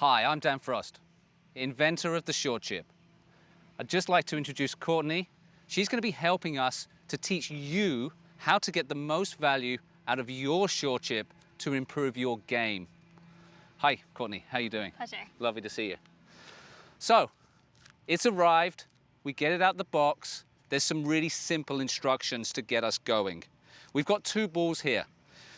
Hi, I'm Dan Frost, inventor of the SureChip. I'd just like to introduce Courtney. She's going to be helping us to teach you how to get the most value out of your SureChip to improve your game. Hi, Courtney. How are you doing? Pleasure. Lovely to see you. So, it's arrived. We get it out the box. There's some really simple instructions to get us going. We've got two balls here.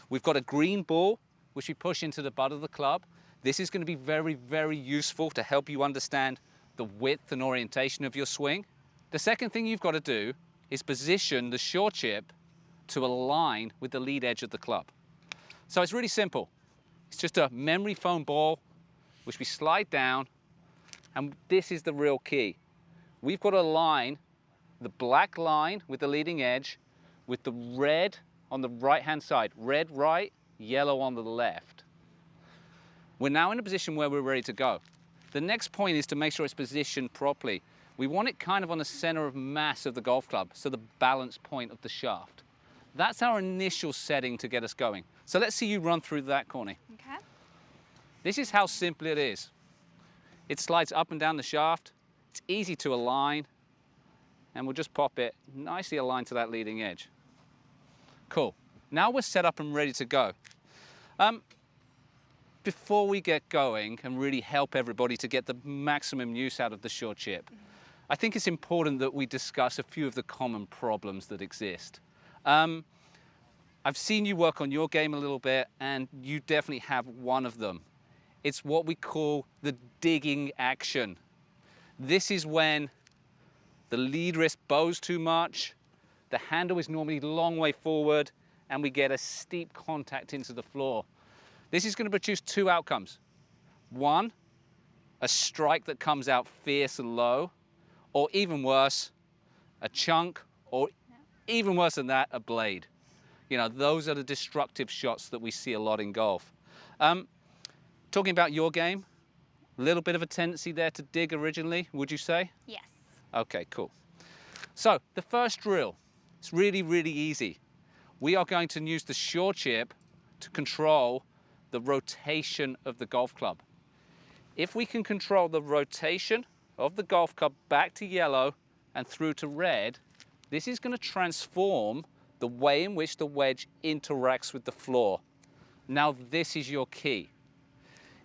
We've got a green ball, which we push into the butt of the club. This is going to be very, very useful to help you understand the width and orientation of your swing. The second thing you've got to do is position the SureChip to align with the lead edge of the club. So it's really simple. It's just a memory foam ball, which we slide down, and this is the real key. We've got to align the black line with the leading edge with the red on the right-hand side. Red right, yellow on the left. We're now in a position where we're ready to go. The next point is to make sure it's positioned properly. We want it kind of on the center of mass of the golf club, so the balance point of the shaft. That's our initial setting to get us going. So let's see you run through that, Courtney. Okay. This is how simple it is. It slides up and down the shaft. It's easy to align, and we'll just pop it nicely aligned to that leading edge. Cool. Now we're set up and ready to go. Before we get going and really help everybody to get the maximum use out of the SureChip, I think it's important that we discuss a few of the common problems that exist. I've seen you work on your game a little bit, and you definitely have one of them. It's what we call the digging action. This is when the lead wrist bows too much, the handle is normally a long way forward, and we get a steep contact into the floor. This is going to produce two outcomes. One, a strike that comes out fierce and low, or even worse, a chunk, or even worse than that, a blade. You know, those are the destructive shots that we see a lot in golf. Talking about your game, a little bit of a tendency there to dig originally, would you say? Yes. Okay, cool. So the first drill, it's really, really easy. We are going to use the SureChip to control the rotation of the golf club. If we can control the rotation of the golf club back to yellow and through to red, this is going to transform the way in which the wedge interacts with the floor. Now this is your key.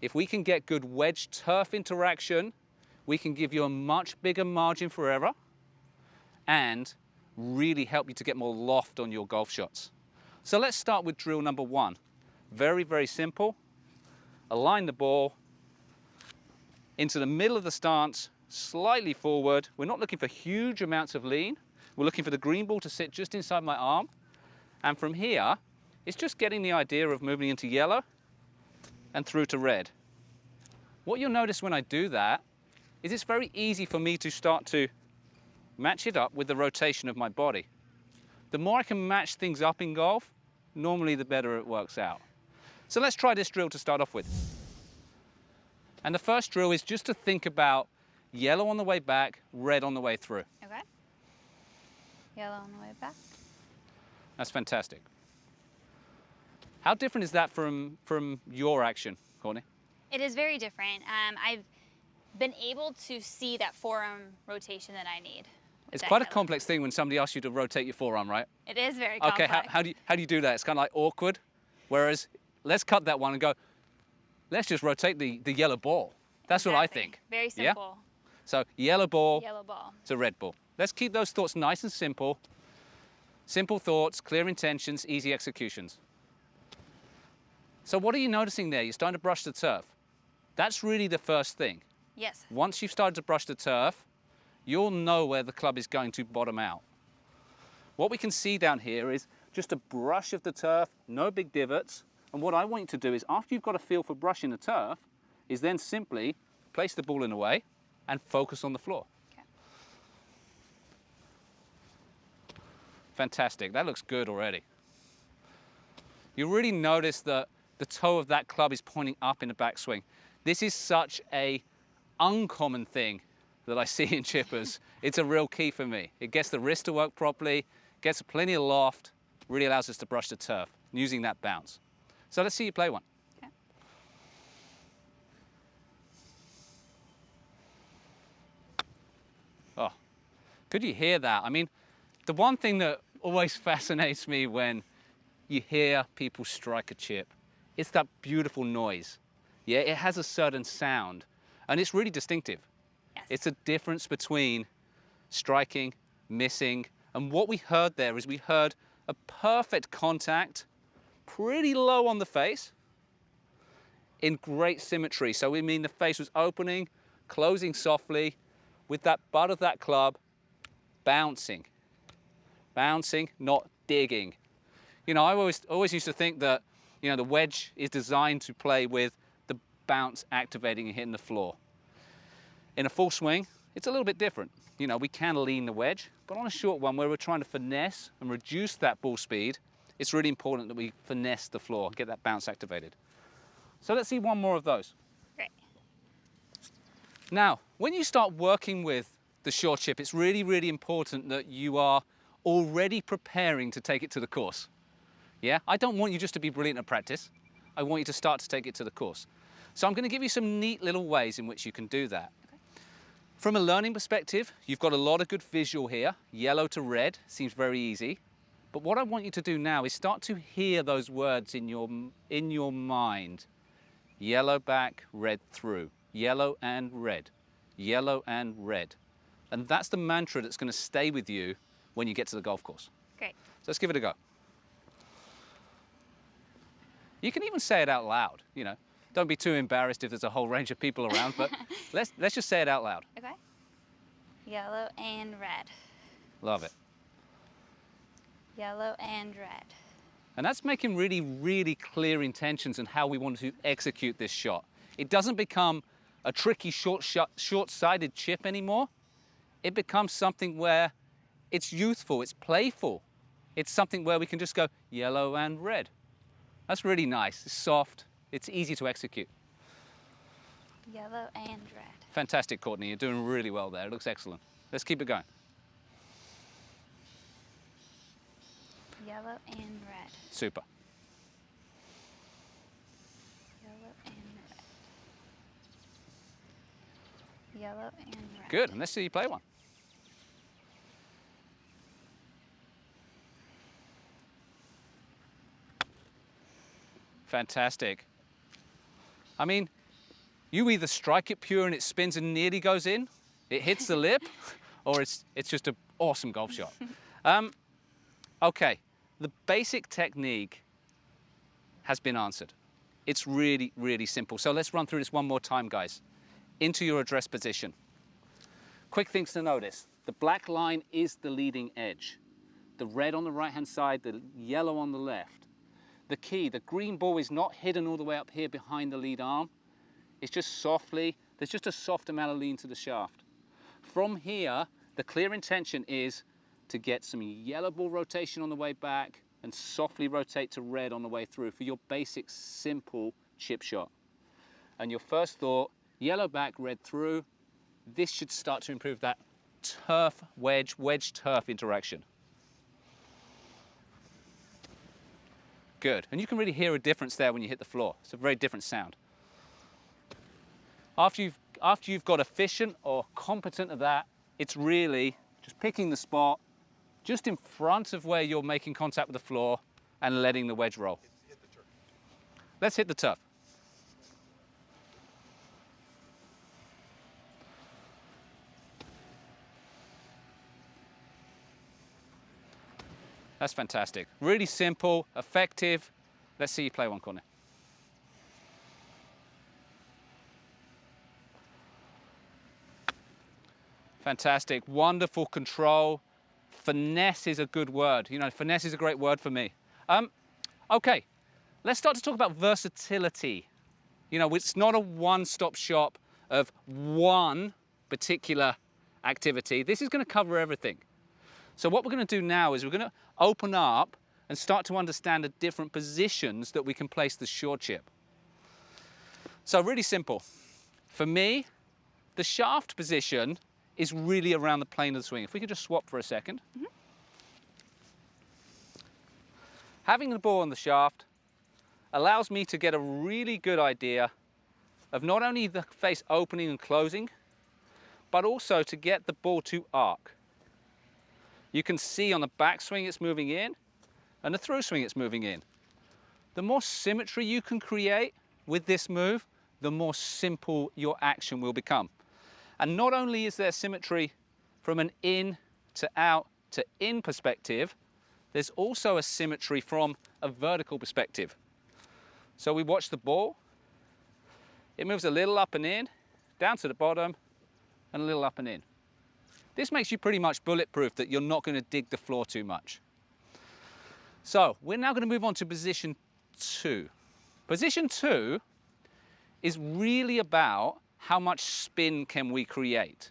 If we can get good wedge turf interaction, we can give you a much bigger margin for error and really help you to get more loft on your golf shots. So let's start with drill number one. Very, very simple. Align the ball into the middle of the stance, slightly forward. We're not looking for huge amounts of lean. We're looking for the green ball to sit just inside my arm. And from here, it's just getting the idea of moving into yellow and through to red. What you'll notice when I do that is it's very easy for me to start to match it up with the rotation of my body. The more I can match things up in golf, normally the better it works out. So let's try this drill to start off with. And the first drill is just to think about yellow on the way back, red on the way through. Okay. Yellow on the way back. That's fantastic. How different is that from your action, Courtney? It is very different. I've been able to see that forearm rotation that I need. It's quite a complex thing when somebody asks you to rotate your forearm, right? It is very complex. Okay, how do you do that? It's kind of like awkward. Whereas, let's cut that one and go, let's just rotate the yellow ball. That's exactly what I think. Very simple. Yeah? So yellow ball Yellow to red ball. Let's keep those thoughts nice and simple. Simple thoughts, clear intentions, easy executions. So what are you noticing there? You're starting to brush the turf. That's really the first thing. Yes. Once you've started to brush the turf, you'll know where the club is going to bottom out. What we can see down here is just a brush of the turf, no big divots. And what I want you to do is, after you've got a feel for brushing the turf, is then simply place the ball in a way and focus on the floor. Okay. Fantastic, that looks good already. You really notice that the toe of that club is pointing up in the backswing. This is such a uncommon thing that I see in chippers. It's a real key for me. It gets the wrist to work properly, gets plenty of loft, really allows us to brush the turf using that bounce. So let's see you play one. Okay. Oh, could you hear that? I mean, the one thing that always fascinates me when you hear people strike a chip, it's that beautiful noise. Yeah, it has a certain sound, and it's really distinctive. Yes. It's a difference between striking, missing, and what we heard there is we heard a perfect contact, pretty low on the face, in great symmetry. So we mean the face was opening, closing softly, with that butt of that club bouncing. Bouncing, not digging. You know, I always used to think that, you know, the wedge is designed to play with the bounce activating and hitting the floor. In a full swing, it's a little bit different. You know, we can lean the wedge, but on a short one where we're trying to finesse and reduce that ball speed, it's really important that we finesse the floor, get that bounce activated. So let's see one more of those. Great. Now, when you start working with the SureChip, it's really, really important that you are already preparing to take it to the course. Yeah, I don't want you just to be brilliant at practice. I want you to start to take it to the course. So I'm going to give you some neat little ways in which you can do that. Okay. From a learning perspective, you've got a lot of good visual here. Yellow to red seems very easy. But what I want you to do now is start to hear those words in your mind. Yellow back, red through. Yellow and red. Yellow and red. And that's the mantra that's going to stay with you when you get to the golf course. Great. So let's give it a go. You can even say it out loud, you know. Don't be too embarrassed if there's a whole range of people around, but let's just say it out loud. Okay. Yellow and red. Love it. Yellow and red. And that's making really, really clear intentions and how we want to execute this shot. It doesn't become a tricky short-sided chip anymore. It becomes something where it's youthful, it's playful. It's something where we can just go yellow and red. That's really nice, it's soft, it's easy to execute. Yellow and red. Fantastic, Courtney, you're doing really well there. It looks excellent. Let's keep it going. Yellow and red. Super. Yellow and red. Yellow and red. Good, and let's see you play one. Fantastic. I mean, you either strike it pure and it spins and nearly goes in, it hits the lip, or it's just an awesome golf shot. Okay, the basic technique has been answered. It's really, really simple. So let's run through this one more time, guys. Into your address position. Quick things to notice. The black line is the leading edge. The red on the right-hand side, the yellow on the left. The key, the green ball is not hidden all the way up here behind the lead arm. It's just softly, there's just a soft amount of lean to the shaft. From here, the clear intention is to get some yellow ball rotation on the way back and softly rotate to red on the way through for your basic, simple chip shot. And your first thought, yellow back, red through. This should start to improve that turf wedge turf interaction. Good, and you can really hear a difference there when you hit the floor. It's a very different sound. After you've got efficient or competent at that, it's really just picking the spot just in front of where you're making contact with the floor and letting the wedge roll. Hit the turf. Let's hit the turf. That's fantastic. Really simple, effective. Let's see you play one, Courtney. Fantastic, wonderful control. Finesse is a good word. You know, finesse is a great word for me. Okay, let's start to talk about versatility. You know, it's not a one-stop shop of one particular activity. This is going to cover everything. So what we're going to do now is we're going to open up and start to understand the different positions that we can place the SureChip. So really simple. For me, the shaft position is really around the plane of the swing. If we could just swap for a second. Mm-hmm. Having the ball on the shaft allows me to get a really good idea of not only the face opening and closing, but also to get the ball to arc. You can see on the backswing it's moving in, and the through swing it's moving in. The more symmetry you can create with this move, the more simple your action will become. And not only is there symmetry from an in to out to in perspective, there's also a symmetry from a vertical perspective. So we watch the ball, it moves a little up and in, down to the bottom, and a little up and in. This makes you pretty much bulletproof that you're not going to dig the floor too much. So we're now going to move on to position 2. Position 2 is really about how much spin can we create.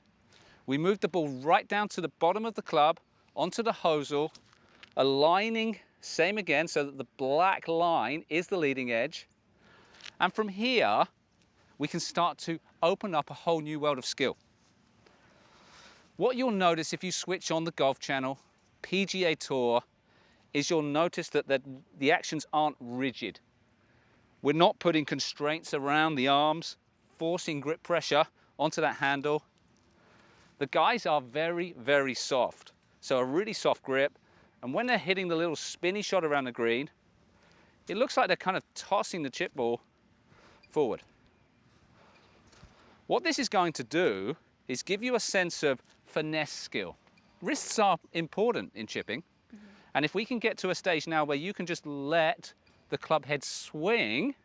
We move the ball right down to the bottom of the club, onto the hosel, aligning, same again, so that the black line is the leading edge. And from here, we can start to open up a whole new world of skill. What you'll notice if you switch on the Golf Channel, PGA Tour, is you'll notice that the actions aren't rigid. We're not putting constraints around the arms, forcing grip pressure onto that handle. The guys are very, very soft. So a really soft grip. And when they're hitting the little spinny shot around the green, it looks like they're kind of tossing the chip ball forward. What this is going to do is give you a sense of finesse skill. Wrists are important in chipping. And if we can get to a stage now where you can just let the club head swing,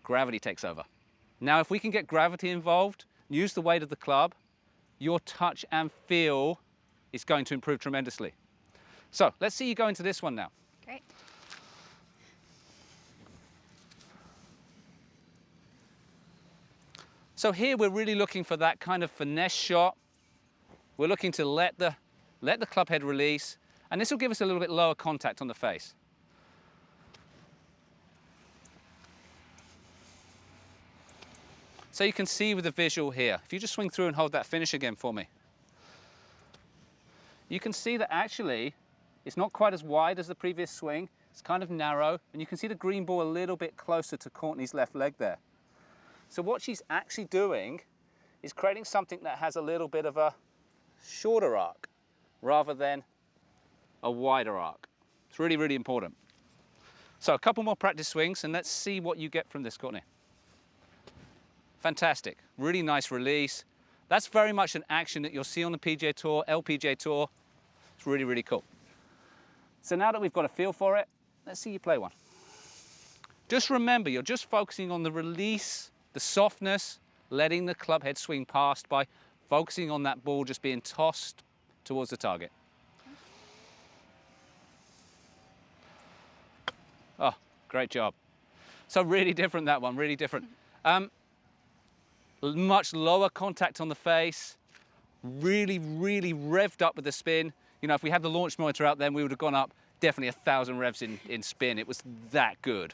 gravity takes over. Now, if we can get gravity involved, use the weight of the club, your touch and feel is going to improve tremendously. So let's see you go into this one now. Great. So here we're really looking for that kind of finesse shot. We're looking to let the club head release, and this will give us a little bit lower contact on the face. So you can see with the visual here, if you just swing through and hold that finish again for me, you can see that actually it's not quite as wide as the previous swing. It's kind of narrow, and you can see the green ball a little bit closer to Courtney's left leg there. So what she's actually doing is creating something that has a little bit of a shorter arc rather than a wider arc. It's really, really important. So a couple more practice swings, and let's see what you get from this, Courtney. Fantastic, really nice release. That's very much an action that you'll see on the PGA Tour, LPGA Tour. It's really, really cool. So now that we've got a feel for it, let's see you play one. Just remember, you're just focusing on the release, the softness, letting the club head swing past by focusing on that ball just being tossed towards the target. Oh, great job. So really different, that one, really different. Much lower contact on the face, really, really revved up with the spin. You know, if we had the launch monitor out then, we would have gone up definitely 1,000 revs in spin. It was that good.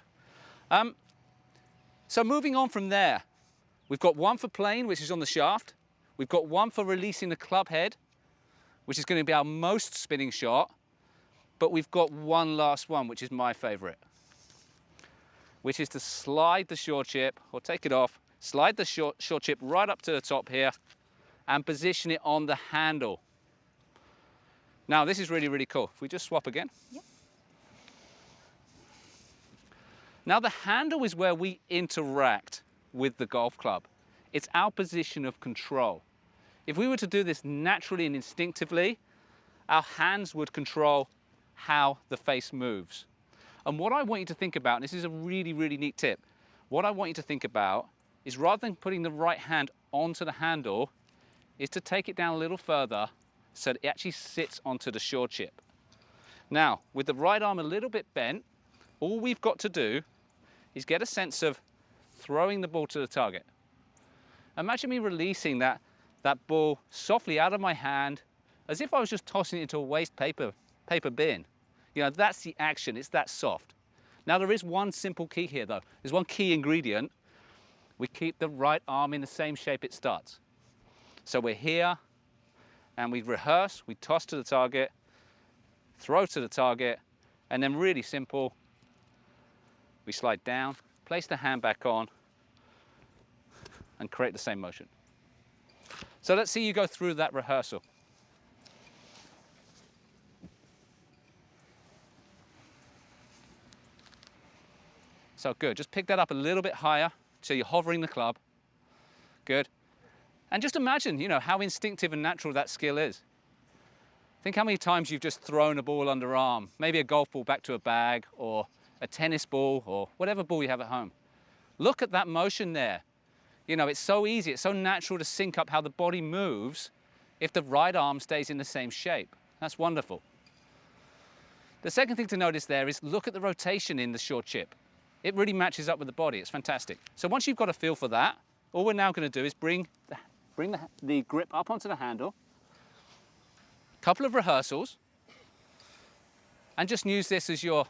So moving on from there, we've got one for playing, which is on the shaft. We've got one for releasing the club head, which is going to be our most spinning shot. But we've got one last one, which is my favorite, which is to slide the SureChip, or take it off, slide the SureChip right up to the top here and position it on the handle. Now, this is really, really cool. If we just swap again. Yep. Now, the handle is where we interact with the golf club. It's our position of control. If we were to do this naturally and instinctively, our hands would control how the face moves. And what I want you to think about, and this is a really, really neat tip, what I want you to think about is rather than putting the right hand onto the handle, is to take it down a little further so that it actually sits onto the SureChip. Now, with the right arm a little bit bent, all we've got to do is get a sense of throwing the ball to the target. Imagine me releasing that ball softly out of my hand as if I was just tossing it into a waste paper bin. You know, that's the action, it's that soft. Now, there is one simple key here though. There's one key ingredient. We keep the right arm in the same shape it starts. So we're here, and we rehearse, we toss to the target, throw to the target, and then really simple, we slide down, place the hand back on, and create the same motion. So let's see you go through that rehearsal. So good, just pick that up a little bit higher so you're hovering the club. Good. And just imagine, you know, how instinctive and natural that skill is. Think how many times you've just thrown a ball underarm, maybe a golf ball back to a bag or a tennis ball or whatever ball you have at home. Look at that motion there. You know, it's so easy, it's so natural to sync up how the body moves if the right arm stays in the same shape. That's wonderful. The second thing to notice there is look at the rotation in the SureChip. It really matches up with the body, it's fantastic. So once you've got a feel for that, all we're now going to do is bring the grip up onto the handle, a couple of rehearsals, and just use this as your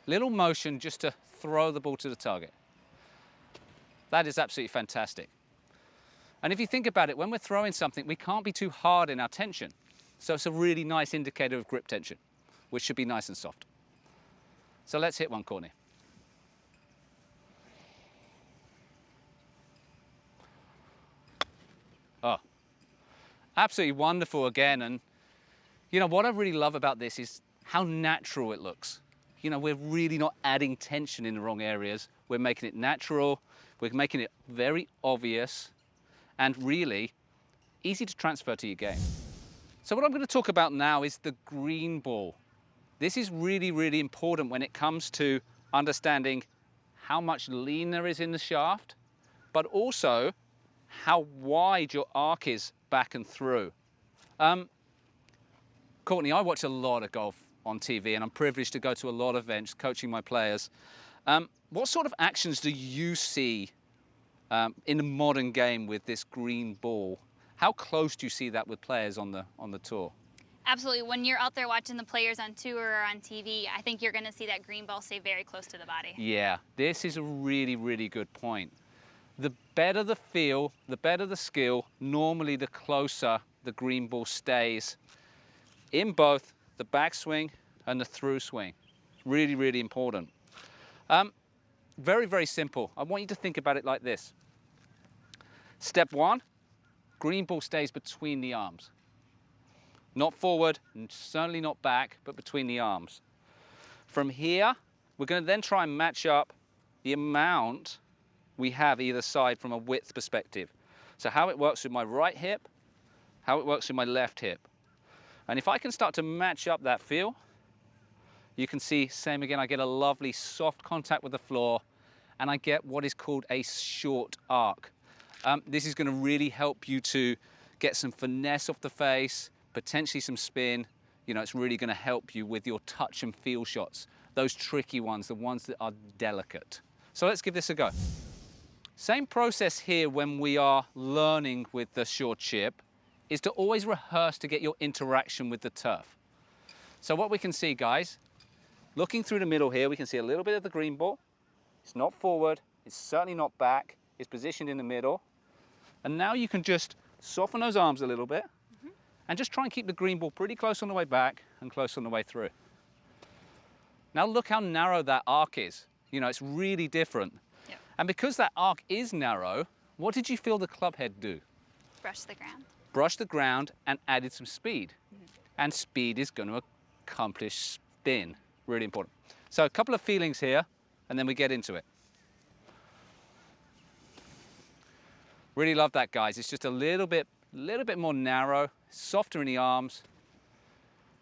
little motion just to throw the ball to the target. That is absolutely fantastic. And if you think about it, when we're throwing something, we can't be too hard in our tension. So it's a really nice indicator of grip tension, which should be nice and soft. So let's hit one, Courtney. Oh, absolutely wonderful again. And you know, what I really love about this is how natural it looks. You know, we're really not adding tension in the wrong areas. We're making it natural. We're making it very obvious and really easy to transfer to your game. So what I'm going to talk about now is the green ball. This is really, really important when it comes to understanding how much lean there is in the shaft, but also how wide your arc is back and through. Courtney, I watch a lot of golf on TV and I'm privileged to go to a lot of events coaching my players. What sort of actions do you see in the modern game with this green ball? How close do you see that with players on the tour? Absolutely. When you're out there watching the players on tour or on TV, I think you're going to see that green ball stay very close to the body. Yeah, this is a really, really good point. The better the feel, the better the skill, normally the closer the green ball stays in both the backswing and the through swing. Really, really important. Very, very simple. I want you to think about it like this. Step one, green ball stays between the arms. Not forward, and certainly not back, but between the arms. From here, we're going to then try and match up the amount we have either side from a width perspective. So how it works with my right hip, how it works with my left hip. And if I can start to match up that feel, you can see, same again, I get a lovely soft contact with the floor and I get what is called a short arc. This is going to really help you to get some finesse off the face, potentially some spin. You know, it's really going to help you with your touch and feel shots, those tricky ones, the ones that are delicate. So let's give this a go. Same process here when we are learning with the SureChip is to always rehearse to get your interaction with the turf. So what we can see, guys, looking through the middle here, we can see a little bit of the green ball. It's not forward, it's certainly not back, it's positioned in the middle. And now you can just soften those arms a little bit and just try and keep the green ball pretty close on the way back and close on the way through. Now look how narrow that arc is. You know, it's really different. Yep. And because that arc is narrow, what did you feel the club head do? Brush the ground. Brush the ground and added some speed. And speed is going to accomplish spin. Really important. So a couple of feelings here, and then we get into it. Really love that, guys. It's just a little bit more narrow, softer in the arms.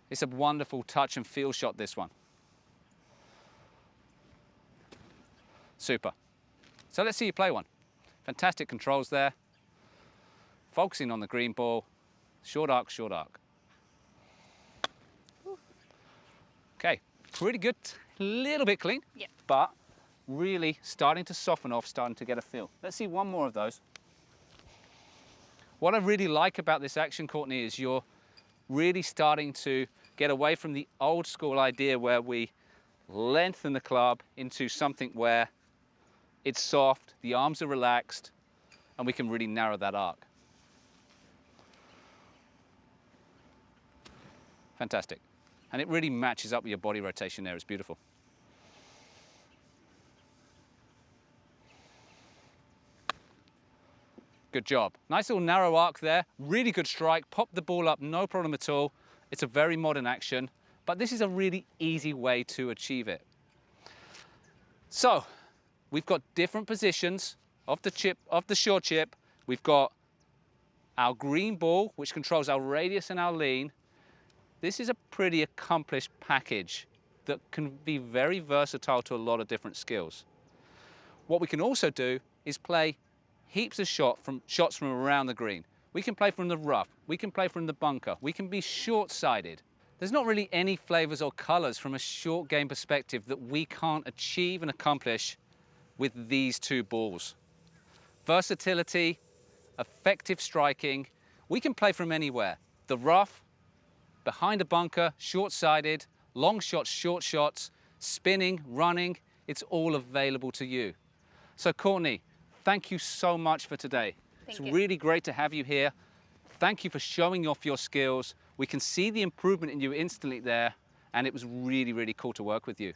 It's a wonderful touch and feel shot, this one. Super. So let's see you play one. Fantastic controls there. Focusing on the green ball. Short arc, short arc. Okay, pretty good. A little bit clean, Yep. but really starting to soften off, starting to get a feel. Let's see one more of those. What I really like about this action, Courtney, is you're really starting to get away from the old school idea where we lengthen the club into something where it's soft, the arms are relaxed, and we can really narrow that arc. Fantastic. And it really matches up with your body rotation there. It's beautiful. Good job. Nice little narrow arc there. Really good strike. Pop the ball up, no problem at all. It's a very modern action, but this is a really easy way to achieve it. So, we've got different positions of the chip, of the SureChip. We've got our green ball, which controls our radius and our lean. This is a pretty accomplished package that can be very versatile to a lot of different skills. What we can also do is play heaps of shots from around the green. We can play from the rough, we can play from the bunker, we can be short-sided. There's not really any flavors or colors from a short game perspective that we can't achieve and accomplish with these two balls. Versatility, effective striking, we can play from anywhere. The rough, behind a bunker, short-sided, long shots, short shots, spinning, running, it's all available to you. So Courtney, thank you so much for today. It's really great to have you here. Thank you for showing off your skills. We can see the improvement in you instantly there, and it was really, really cool to work with you.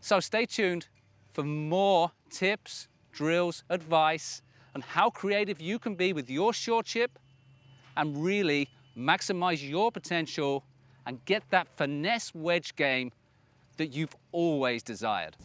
So stay tuned for more tips, drills, advice on how creative you can be with your SureChip and really maximize your potential and get that finesse wedge game that you've always desired.